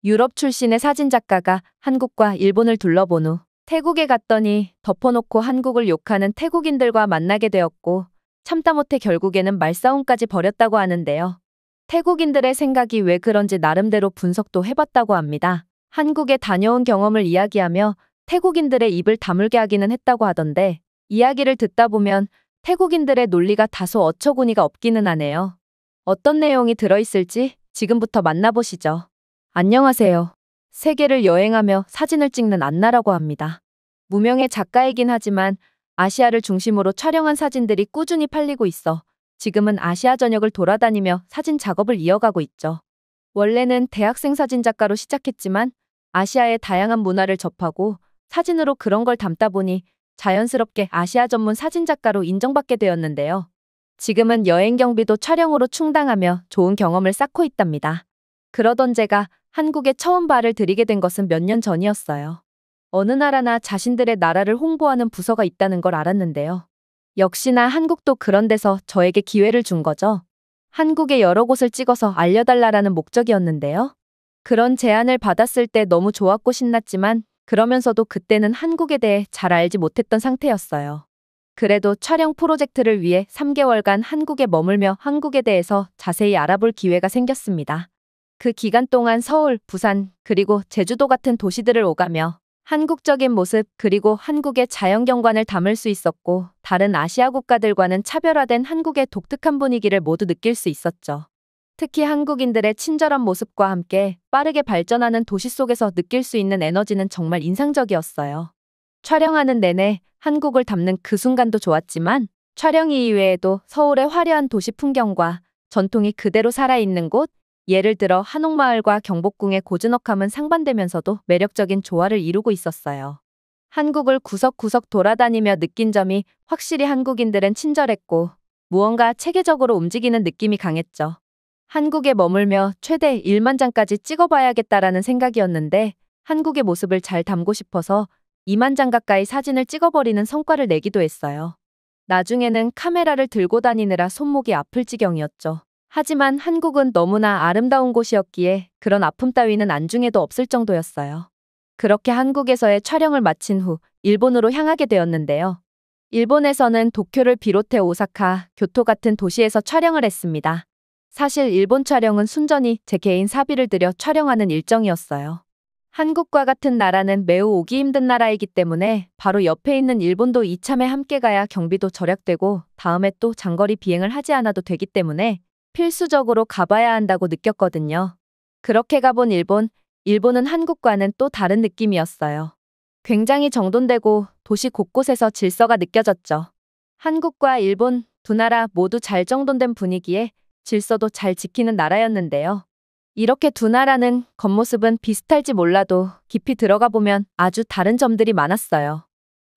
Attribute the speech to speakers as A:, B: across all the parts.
A: 유럽 출신의 사진작가가 한국과 일본을 둘러본 후 태국에 갔더니 덮어놓고 한국을 욕하는 태국인들과 만나게 되었고 참다 못해 결국에는 말싸움까지 벌였다고 하는데요. 태국인들의 생각이 왜 그런지 나름대로 분석도 해봤다고 합니다. 한국에 다녀온 경험을 이야기하며 태국인들의 입을 다물게 하기는 했다고 하던데 이야기를 듣다 보면 태국인들의 논리가 다소 어처구니가 없기는 하네요. 어떤 내용이 들어있을지 지금부터 만나보시죠. 안녕하세요. 세계를 여행하며 사진을 찍는 안나라고 합니다. 무명의 작가이긴 하지만 아시아를 중심으로 촬영한 사진들이 꾸준히 팔리고 있어 지금은 아시아 전역을 돌아다니며 사진 작업을 이어가고 있죠. 원래는 대학생 사진작가로 시작했지만 아시아의 다양한 문화를 접하고 사진으로 그런 걸 담다 보니 자연스럽게 아시아 전문 사진작가로 인정받게 되었는데요. 지금은 여행 경비도 촬영으로 충당하며 좋은 경험을 쌓고 있답니다. 그러던 제가 한국에 처음 발을 들이게 된 것은 몇 년 전이었어요. 어느 나라나 자신들의 나라를 홍보하는 부서가 있다는 걸 알았는데요. 역시나 한국도 그런 데서 저에게 기회를 준 거죠. 한국의 여러 곳을 찍어서 알려달라라는 목적이었는데요. 그런 제안을 받았을 때 너무 좋았고 신났지만 그러면서도 그때는 한국에 대해 잘 알지 못했던 상태였어요. 그래도 촬영 프로젝트를 위해 3개월간 한국에 머물며 한국에 대해서 자세히 알아볼 기회가 생겼습니다. 그 기간 동안 서울, 부산, 그리고 제주도 같은 도시들을 오가며 한국적인 모습 그리고 한국의 자연경관을 담을 수 있었고 다른 아시아 국가들과는 차별화된 한국의 독특한 분위기를 모두 느낄 수 있었죠. 특히 한국인들의 친절한 모습과 함께 빠르게 발전하는 도시 속에서 느낄 수 있는 에너지는 정말 인상적이었어요. 촬영하는 내내 한국을 담는 그 순간도 좋았지만 촬영 이외에도 서울의 화려한 도시 풍경과 전통이 그대로 살아있는 곳, 예를 들어 한옥마을과 경복궁의 고즈넉함은 상반되면서도 매력적인 조화를 이루고 있었어요. 한국을 구석구석 돌아다니며 느낀 점이 확실히 한국인들은 친절했고 무언가 체계적으로 움직이는 느낌이 강했죠. 한국에 머물며 최대 1만 장까지 찍어봐야겠다라는 생각이었는데 한국의 모습을 잘 담고 싶어서 2만 장 가까이 사진을 찍어버리는 성과를 내기도 했어요. 나중에는 카메라를 들고 다니느라 손목이 아플 지경이었죠. 하지만 한국은 너무나 아름다운 곳이었기에 그런 아픔 따위는 안중에도 없을 정도였어요. 그렇게 한국에서의 촬영을 마친 후 일본으로 향하게 되었는데요. 일본에서는 도쿄를 비롯해 오사카, 교토 같은 도시에서 촬영을 했습니다. 사실 일본 촬영은 순전히 제 개인 사비를 들여 촬영하는 일정이었어요. 한국과 같은 나라는 매우 오기 힘든 나라이기 때문에 바로 옆에 있는 일본도 이참에 함께 가야 경비도 절약되고 다음에 또 장거리 비행을 하지 않아도 되기 때문에 필수적으로 가봐야 한다고 느꼈거든요. 그렇게 가본 일본은 한국과는 또 다른 느낌이었어요. 굉장히 정돈되고 도시 곳곳에서 질서가 느껴졌죠. 한국과 일본 두 나라 모두 잘 정돈된 분위기에 질서도 잘 지키는 나라였는데요. 이렇게 두 나라는 겉모습은 비슷할지 몰라도 깊이 들어가 보면 아주 다른 점들이 많았어요.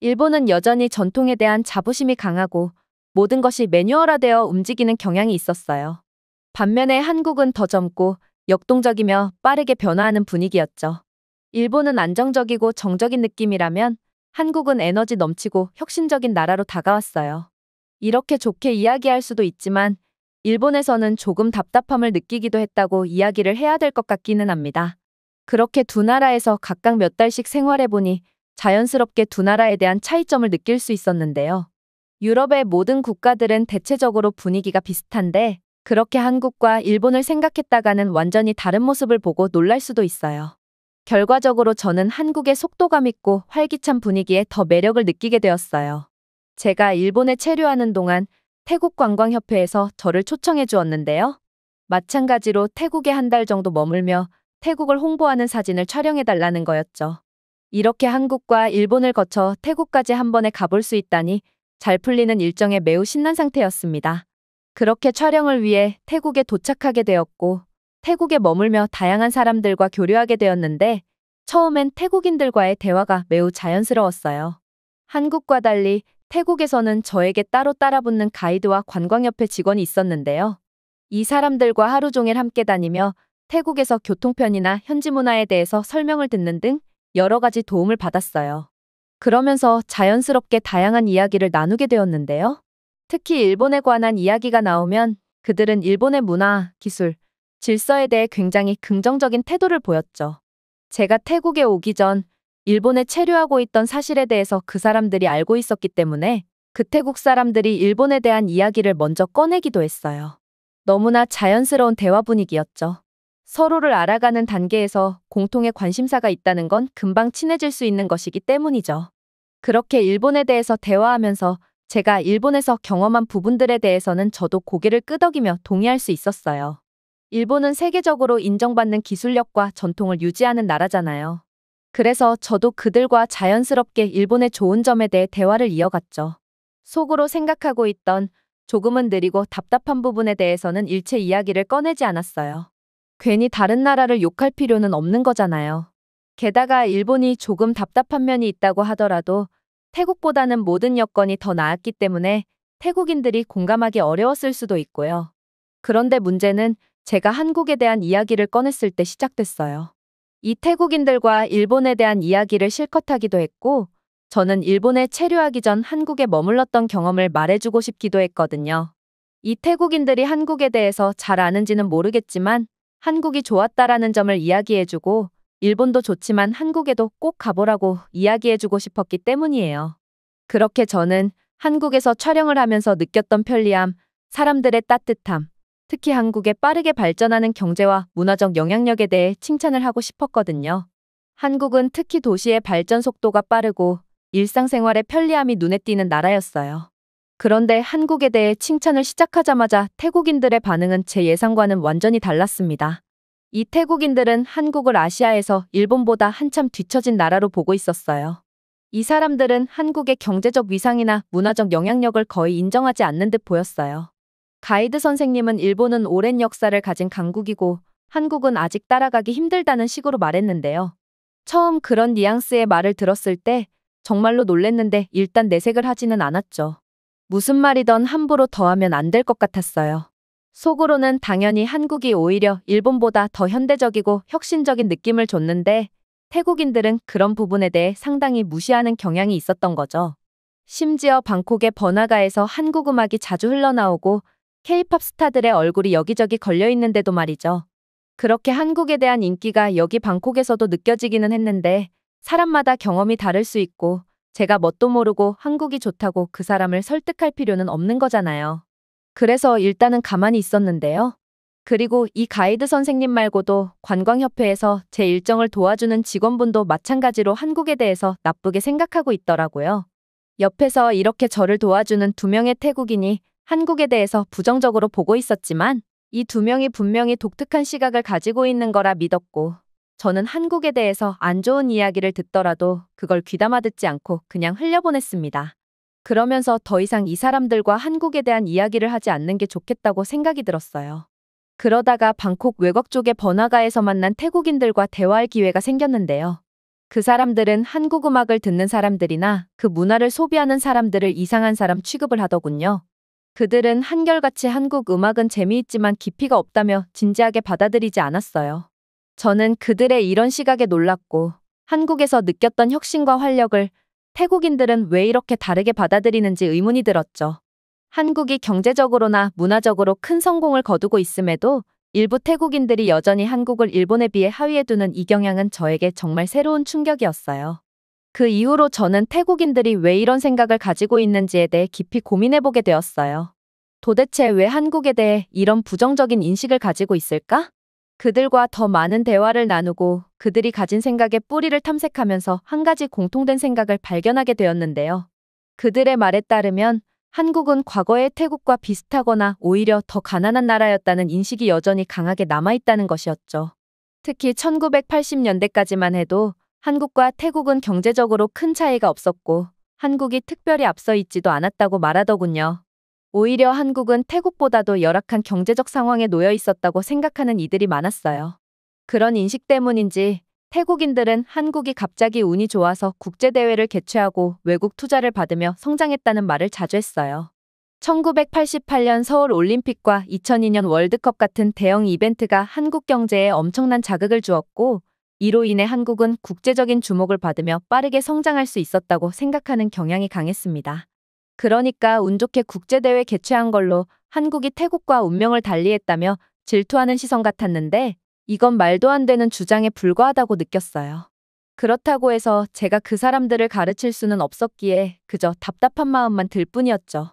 A: 일본은 여전히 전통에 대한 자부심이 강하고 모든 것이 매뉴얼화되어 움직이는 경향이 있었어요. 반면에 한국은 더 젊고 역동적이며 빠르게 변화하는 분위기였죠. 일본은 안정적이고 정적인 느낌이라면 한국은 에너지 넘치고 혁신적인 나라로 다가왔어요. 이렇게 좋게 이야기할 수도 있지만 일본에서는 조금 답답함을 느끼기도 했다고 이야기를 해야 될 것 같기는 합니다. 그렇게 두 나라에서 각각 몇 달씩 생활해보니 자연스럽게 두 나라에 대한 차이점을 느낄 수 있었는데요. 유럽의 모든 국가들은 대체적으로 분위기가 비슷한데 그렇게 한국과 일본을 생각했다가는 완전히 다른 모습을 보고 놀랄 수도 있어요. 결과적으로 저는 한국의 속도감 있고 활기찬 분위기에 더 매력을 느끼게 되었어요. 제가 일본에 체류하는 동안 태국관광협회에서 저를 초청해 주었는데요. 마찬가지로 태국에 한 달 정도 머물며 태국을 홍보하는 사진을 촬영해 달라는 거였죠. 이렇게 한국과 일본을 거쳐 태국까지 한 번에 가볼 수 있다니 잘 풀리는 일정에 매우 신난 상태였습니다. 그렇게 촬영을 위해 태국에 도착하게 되었고 태국에 머물며 다양한 사람들과 교류하게 되었는데 처음엔 태국인들과의 대화가 매우 자연스러웠어요. 한국과 달리 태국에서는 저에게 따로 따라붙는 가이드와 관광협회 직원이 있었는데요. 이 사람들과 하루 종일 함께 다니며 태국에서 교통편이나 현지 문화에 대해서 설명을 듣는 등 여러 가지 도움을 받았어요. 그러면서 자연스럽게 다양한 이야기를 나누게 되었는데요. 특히 일본에 관한 이야기가 나오면 그들은 일본의 문화, 기술, 질서에 대해 굉장히 긍정적인 태도를 보였죠. 제가 태국에 오기 전 일본에 체류하고 있던 사실에 대해서 그 사람들이 알고 있었기 때문에 그 태국 사람들이 일본에 대한 이야기를 먼저 꺼내기도 했어요. 너무나 자연스러운 대화 분위기였죠. 서로를 알아가는 단계에서 공통의 관심사가 있다는 건 금방 친해질 수 있는 것이기 때문이죠. 그렇게 일본에 대해서 대화하면서 제가 일본에서 경험한 부분들에 대해서는 저도 고개를 끄덕이며 동의할 수 있었어요. 일본은 세계적으로 인정받는 기술력과 전통을 유지하는 나라잖아요. 그래서 저도 그들과 자연스럽게 일본의 좋은 점에 대해 대화를 이어갔죠. 속으로 생각하고 있던 조금은 느리고 답답한 부분에 대해서는 일체 이야기를 꺼내지 않았어요. 괜히 다른 나라를 욕할 필요는 없는 거잖아요. 게다가 일본이 조금 답답한 면이 있다고 하더라도 태국보다는 모든 여건이 더 나았기 때문에 태국인들이 공감하기 어려웠을 수도 있고요. 그런데 문제는 제가 한국에 대한 이야기를 꺼냈을 때 시작됐어요. 이 태국인들과 일본에 대한 이야기를 실컷 하기도 했고, 저는 일본에 체류하기 전 한국에 머물렀던 경험을 말해주고 싶기도 했거든요. 이 태국인들이 한국에 대해서 잘 아는지는 모르겠지만 한국이 좋았다라는 점을 이야기해주고 일본도 좋지만 한국에도 꼭 가보라고 이야기해주고 싶었기 때문이에요. 그렇게 저는 한국에서 촬영을 하면서 느꼈던 편리함, 사람들의 따뜻함, 특히 한국의 빠르게 발전하는 경제와 문화적 영향력에 대해 칭찬을 하고 싶었거든요. 한국은 특히 도시의 발전 속도가 빠르고 일상생활의 편리함이 눈에 띄는 나라였어요. 그런데 한국에 대해 칭찬을 시작하자마자 태국인들의 반응은 제 예상과는 완전히 달랐습니다. 이 태국인들은 한국을 아시아에서 일본보다 한참 뒤처진 나라로 보고 있었어요. 이 사람들은 한국의 경제적 위상이나 문화적 영향력을 거의 인정하지 않는 듯 보였어요. 가이드 선생님은 일본은 오랜 역사를 가진 강국이고 한국은 아직 따라가기 힘들다는 식으로 말했는데요. 처음 그런 뉘앙스의 말을 들었을 때 정말로 놀랬는데 일단 내색을 하지는 않았죠. 무슨 말이던 함부로 더하면 안 될 것 같았어요. 속으로는 당연히 한국이 오히려 일본보다 더 현대적이고 혁신적인 느낌을 줬는데 태국인들은 그런 부분에 대해 상당히 무시하는 경향이 있었던 거죠. 심지어 방콕의 번화가에서 한국 음악이 자주 흘러나오고 K-팝 스타들의 얼굴이 여기저기 걸려있는데도 말이죠. 그렇게 한국에 대한 인기가 여기 방콕에서도 느껴지기는 했는데 사람마다 경험이 다를 수 있고 제가 뭣도 모르고 한국이 좋다고 그 사람을 설득할 필요는 없는 거잖아요. 그래서 일단은 가만히 있었는데요. 그리고 이 가이드 선생님 말고도 관광협회에서 제 일정을 도와주는 직원분도 마찬가지로 한국에 대해서 나쁘게 생각하고 있더라고요. 옆에서 이렇게 저를 도와주는 두 명의 태국인이 한국에 대해서 부정적으로 보고 있었지만 이 두 명이 분명히 독특한 시각을 가지고 있는 거라 믿었고 저는 한국에 대해서 안 좋은 이야기를 듣더라도 그걸 귀담아 듣지 않고 그냥 흘려보냈습니다. 그러면서 더 이상 이 사람들과 한국에 대한 이야기를 하지 않는 게 좋겠다고 생각이 들었어요. 그러다가 방콕 외곽 쪽의 번화가에서 만난 태국인들과 대화할 기회가 생겼는데요. 그 사람들은 한국 음악을 듣는 사람들이나 그 문화를 소비하는 사람들을 이상한 사람 취급을 하더군요. 그들은 한결같이 한국 음악은 재미있지만 깊이가 없다며 진지하게 받아들이지 않았어요. 저는 그들의 이런 시각에 놀랐고 한국에서 느꼈던 혁신과 활력을 태국인들은 왜 이렇게 다르게 받아들이는지 의문이 들었죠. 한국이 경제적으로나 문화적으로 큰 성공을 거두고 있음에도 일부 태국인들이 여전히 한국을 일본에 비해 하위에 두는 이 경향은 저에게 정말 새로운 충격이었어요. 그 이후로 저는 태국인들이 왜 이런 생각을 가지고 있는지에 대해 깊이 고민해보게 되었어요. 도대체 왜 한국에 대해 이런 부정적인 인식을 가지고 있을까? 그들과 더 많은 대화를 나누고 그들이 가진 생각의 뿌리를 탐색하면서 한 가지 공통된 생각을 발견하게 되었는데요. 그들의 말에 따르면 한국은 과거의 태국과 비슷하거나 오히려 더 가난한 나라였다는 인식이 여전히 강하게 남아있다는 것이었죠. 특히 1980년대까지만 해도 한국과 태국은 경제적으로 큰 차이가 없었고 한국이 특별히 앞서 있지도 않았다고 말하더군요. 오히려 한국은 태국보다도 열악한 경제적 상황에 놓여 있었다고 생각하는 이들이 많았어요. 그런 인식 때문인지 태국인들은 한국이 갑자기 운이 좋아서 국제대회를 개최하고 외국 투자를 받으며 성장했다는 말을 자주 했어요. 1988년 서울 올림픽과 2002년 월드컵 같은 대형 이벤트가 한국 경제에 엄청난 자극을 주었고 이로 인해 한국은 국제적인 주목을 받으며 빠르게 성장할 수 있었다고 생각하는 경향이 강했습니다. 그러니까 운 좋게 국제대회 개최한 걸로 한국이 태국과 운명을 달리했다며 질투하는 시선 같았는데 이건 말도 안 되는 주장에 불과하다고 느꼈어요. 그렇다고 해서 제가 그 사람들을 가르칠 수는 없었기에 그저 답답한 마음만 들 뿐이었죠.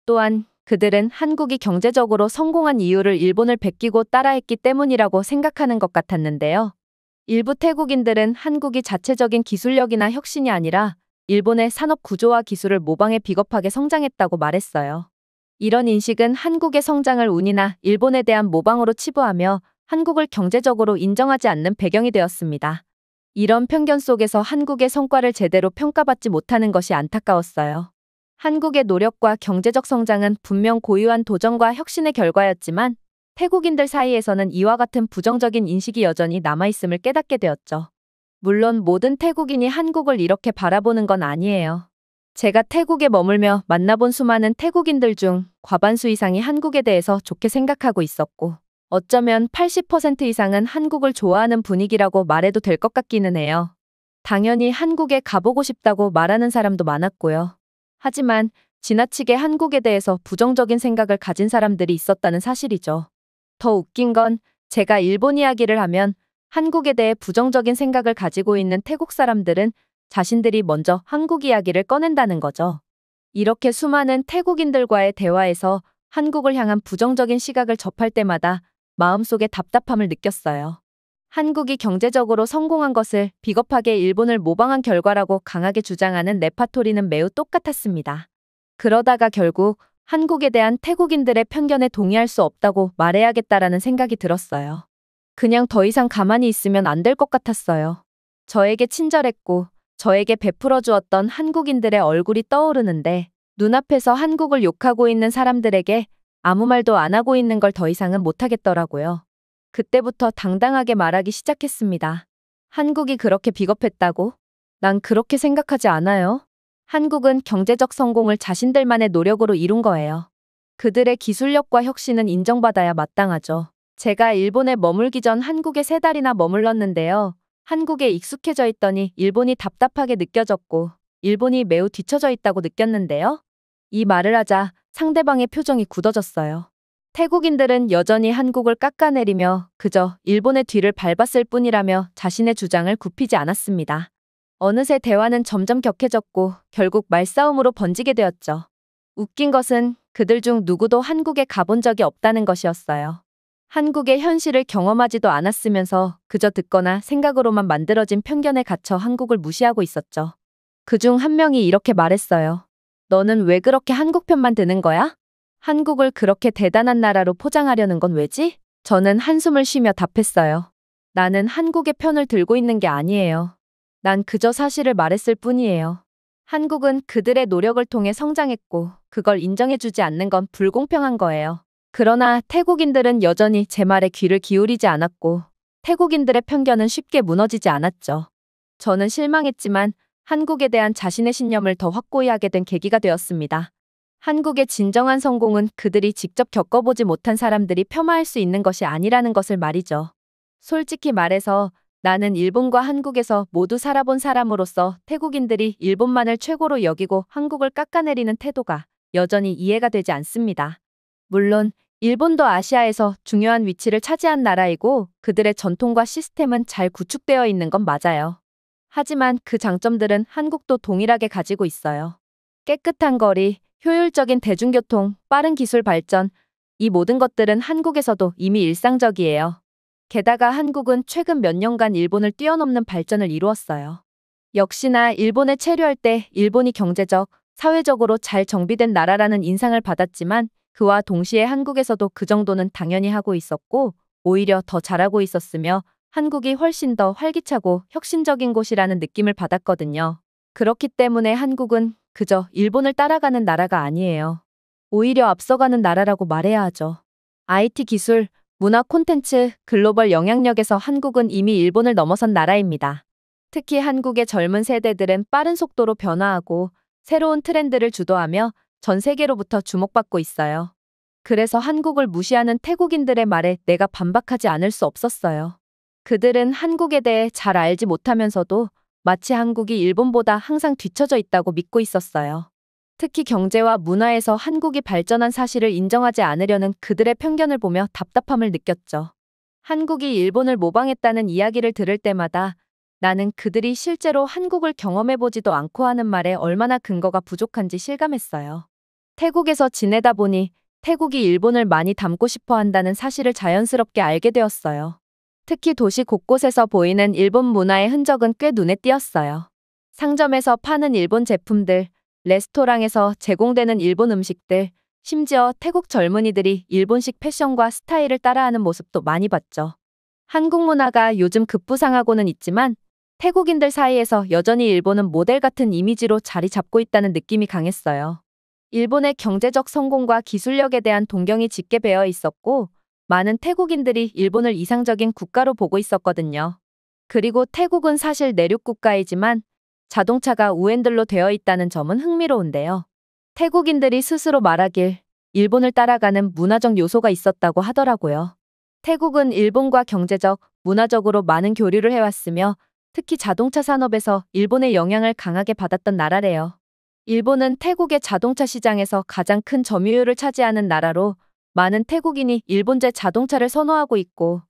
A: 또한 그들은 한국이 경제적으로 성공한 이유를 일본을 베끼고 따라했기 때문이라고 생각하는 것 같았는데요. 일부 태국인들은 한국이 자체적인 기술력이나 혁신이 아니라 일본의 산업 구조와 기술을 모방해 비겁하게 성장했다고 말했어요. 이런 인식은 한국의 성장을 운이나 일본에 대한 모방으로 치부하며 한국을 경제적으로 인정하지 않는 배경이 되었습니다. 이런 편견 속에서 한국의 성과를 제대로 평가받지 못하는 것이 안타까웠어요. 한국의 노력과 경제적 성장은 분명 고유한 도전과 혁신의 결과였지만 태국인들 사이에서는 이와 같은 부정적인 인식이 여전히 남아있음을 깨닫게 되었죠. 물론 모든 태국인이 한국을 이렇게 바라보는 건 아니에요. 제가 태국에 머물며 만나본 수많은 태국인들 중 과반수 이상이 한국에 대해서 좋게 생각하고 있었고, 어쩌면 80% 이상은 한국을 좋아하는 분위기라고 말해도 될 것 같기는 해요. 당연히 한국에 가보고 싶다고 말하는 사람도 많았고요. 하지만 지나치게 한국에 대해서 부정적인 생각을 가진 사람들이 있었다는 사실이죠. 더 웃긴 건 제가 일본 이야기를 하면 한국에 대해 부정적인 생각을 가지고 있는 태국 사람들은 자신들이 먼저 한국 이야기를 꺼낸다는 거죠. 이렇게 수많은 태국인들과의 대화에서 한국을 향한 부정적인 시각을 접할 때마다 마음속에 답답함을 느꼈어요. 한국이 경제적으로 성공한 것을 비겁하게 일본을 모방한 결과라고 강하게 주장하는 레파토리는 매우 똑같았습니다. 그러다가 결국 한국에 대한 태국인들의 편견에 동의할 수 없다고 말해야겠다라는 생각이 들었어요. 그냥 더 이상 가만히 있으면 안 될 것 같았어요. 저에게 친절했고 저에게 베풀어 주었던 한국인들의 얼굴이 떠오르는데 눈앞에서 한국을 욕하고 있는 사람들에게 아무 말도 안 하고 있는 걸 더 이상은 못하겠더라고요. 그때부터 당당하게 말하기 시작했습니다. 한국이 그렇게 비겁했다고? 난 그렇게 생각하지 않아요. 한국은 경제적 성공을 자신들만의 노력으로 이룬 거예요. 그들의 기술력과 혁신은 인정받아야 마땅하죠. 제가 일본에 머물기 전 한국에 3달이나 머물렀는데요. 한국에 익숙해져 있더니 일본이 답답하게 느껴졌고 일본이 매우 뒤처져 있다고 느꼈는데요. 이 말을 하자 상대방의 표정이 굳어졌어요. 태국인들은 여전히 한국을 깎아내리며 그저 일본의 뒤를 밟았을 뿐이라며 자신의 주장을 굽히지 않았습니다. 어느새 대화는 점점 격해졌고 결국 말싸움으로 번지게 되었죠. 웃긴 것은 그들 중 누구도 한국에 가본 적이 없다는 것이었어요. 한국의 현실을 경험하지도 않았으면서 그저 듣거나 생각으로만 만들어진 편견에 갇혀 한국을 무시하고 있었죠. 그중 한 명이 이렇게 말했어요. 너는 왜 그렇게 한국 편만 드는 거야? 한국을 그렇게 대단한 나라로 포장하려는 건 왜지? 저는 한숨을 쉬며 답했어요. 나는 한국의 편을 들고 있는 게 아니에요. 난 그저 사실을 말했을 뿐이에요. 한국은 그들의 노력을 통해 성장했고 그걸 인정해주지 않는 건 불공평한 거예요. 그러나 태국인들은 여전히 제 말에 귀를 기울이지 않았고 태국인들의 편견은 쉽게 무너지지 않았죠. 저는 실망했지만 한국에 대한 자신의 신념을 더 확고히 하게 된 계기가 되었습니다. 한국의 진정한 성공은 그들이 직접 겪어보지 못한 사람들이 폄하할 수 있는 것이 아니라는 것을 말이죠. 솔직히 말해서 나는 일본과 한국에서 모두 살아본 사람으로서 태국인들이 일본만을 최고로 여기고 한국을 깎아내리는 태도가 여전히 이해가 되지 않습니다. 물론 일본도 아시아에서 중요한 위치를 차지한 나라이고 그들의 전통과 시스템은 잘 구축되어 있는 건 맞아요. 하지만 그 장점들은 한국도 동일하게 가지고 있어요. 깨끗한 거리, 효율적인 대중교통, 빠른 기술 발전, 이 모든 것들은 한국에서도 이미 일상적이에요. 게다가 한국은 최근 몇 년간 일본을 뛰어넘는 발전을 이루었어요. 역시나 일본에 체류할 때 일본이 경제적, 사회적으로 잘 정비된 나라라는 인상을 받았지만 그와 동시에 한국에서도 그 정도는 당연히 하고 있었고 오히려 더 잘하고 있었으며 한국이 훨씬 더 활기차고 혁신적인 곳이라는 느낌을 받았거든요. 그렇기 때문에 한국은 그저 일본을 따라가는 나라가 아니에요. 오히려 앞서가는 나라라고 말해야 하죠. IT 기술, 문화 콘텐츠, 글로벌 영향력에서 한국은 이미 일본을 넘어선 나라입니다. 특히 한국의 젊은 세대들은 빠른 속도로 변화하고 새로운 트렌드를 주도하며 전 세계로부터 주목받고 있어요. 그래서 한국을 무시하는 태국인들의 말에 내가 반박하지 않을 수 없었어요. 그들은 한국에 대해 잘 알지 못하면서도 마치 한국이 일본보다 항상 뒤처져 있다고 믿고 있었어요. 특히 경제와 문화에서 한국이 발전한 사실을 인정하지 않으려는 그들의 편견을 보며 답답함을 느꼈죠. 한국이 일본을 모방했다는 이야기를 들을 때마다 나는 그들이 실제로 한국을 경험해보지도 않고 하는 말에 얼마나 근거가 부족한지 실감했어요. 태국에서 지내다 보니 태국이 일본을 많이 닮고 싶어 한다는 사실을 자연스럽게 알게 되었어요. 특히 도시 곳곳에서 보이는 일본 문화의 흔적은 꽤 눈에 띄었어요. 상점에서 파는 일본 제품들, 레스토랑에서 제공되는 일본 음식들, 심지어 태국 젊은이들이 일본식 패션과 스타일을 따라하는 모습도 많이 봤죠. 한국 문화가 요즘 급부상하고는 있지만 태국인들 사이에서 여전히 일본은 모델 같은 이미지로 자리 잡고 있다는 느낌이 강했어요. 일본의 경제적 성공과 기술력에 대한 동경이 짙게 배어 있었고, 많은 태국인들이 일본을 이상적인 국가로 보고 있었거든요. 그리고 태국은 사실 내륙 국가이지만 자동차가 우엔들로 되어 있다는 점은 흥미로운데요. 태국인들이 스스로 말하길 일본을 따라가는 문화적 요소가 있었다고 하더라고요. 태국은 일본과 경제적, 문화적으로 많은 교류를 해왔으며 특히 자동차 산업에서 일본의 영향을 강하게 받았던 나라래요. 일본은 태국의 자동차 시장에서 가장 큰 점유율을 차지하는 나라로 많은 태국인이 일본제 자동차를 선호하고 있고,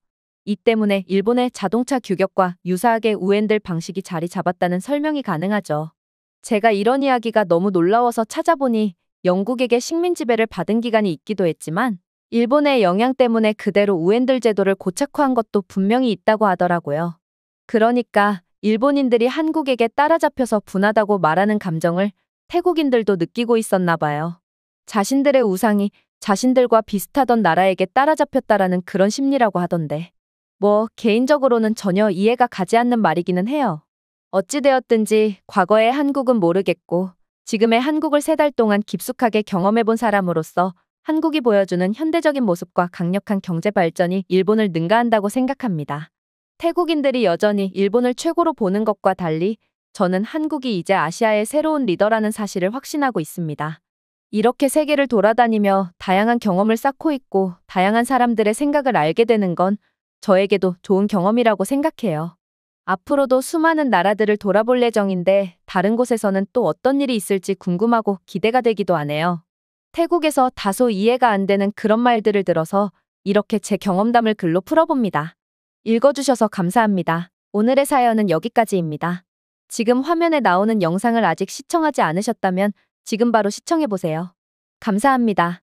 A: 이 때문에 일본의 자동차 규격과 유사하게 우엔들 방식이 자리 잡았다는 설명이 가능하죠. 제가 이런 이야기가 너무 놀라워서 찾아보니 영국에게 식민 지배를 받은 기간이 있기도 했지만 일본의 영향 때문에 그대로 우엔들 제도를 고착화한 것도 분명히 있다고 하더라고요. 그러니까 일본인들이 한국에게 따라잡혀서 분하다고 말하는 감정을 태국인들도 느끼고 있었나 봐요. 자신들의 우상이 자신들과 비슷하던 나라에게 따라잡혔다라는 그런 심리라고 하던데. 개인적으로는 전혀 이해가 가지 않는 말이기는 해요. 어찌되었든지 과거의 한국은 모르겠고 지금의 한국을 3달 동안 깊숙하게 경험해본 사람으로서 한국이 보여주는 현대적인 모습과 강력한 경제 발전이 일본을 능가한다고 생각합니다. 태국인들이 여전히 일본을 최고로 보는 것과 달리 저는 한국이 이제 아시아의 새로운 리더라는 사실을 확신하고 있습니다. 이렇게 세계를 돌아다니며 다양한 경험을 쌓고 있고 다양한 사람들의 생각을 알게 되는 건 저에게도 좋은 경험이라고 생각해요. 앞으로도 수많은 나라들을 돌아볼 예정인데 다른 곳에서는 또 어떤 일이 있을지 궁금하고 기대가 되기도 하네요. 태국에서 다소 이해가 안 되는 그런 말들을 들어서 이렇게 제 경험담을 글로 풀어봅니다. 읽어주셔서 감사합니다. 오늘의 사연은 여기까지입니다. 지금 화면에 나오는 영상을 아직 시청하지 않으셨다면 지금 바로 시청해보세요. 감사합니다.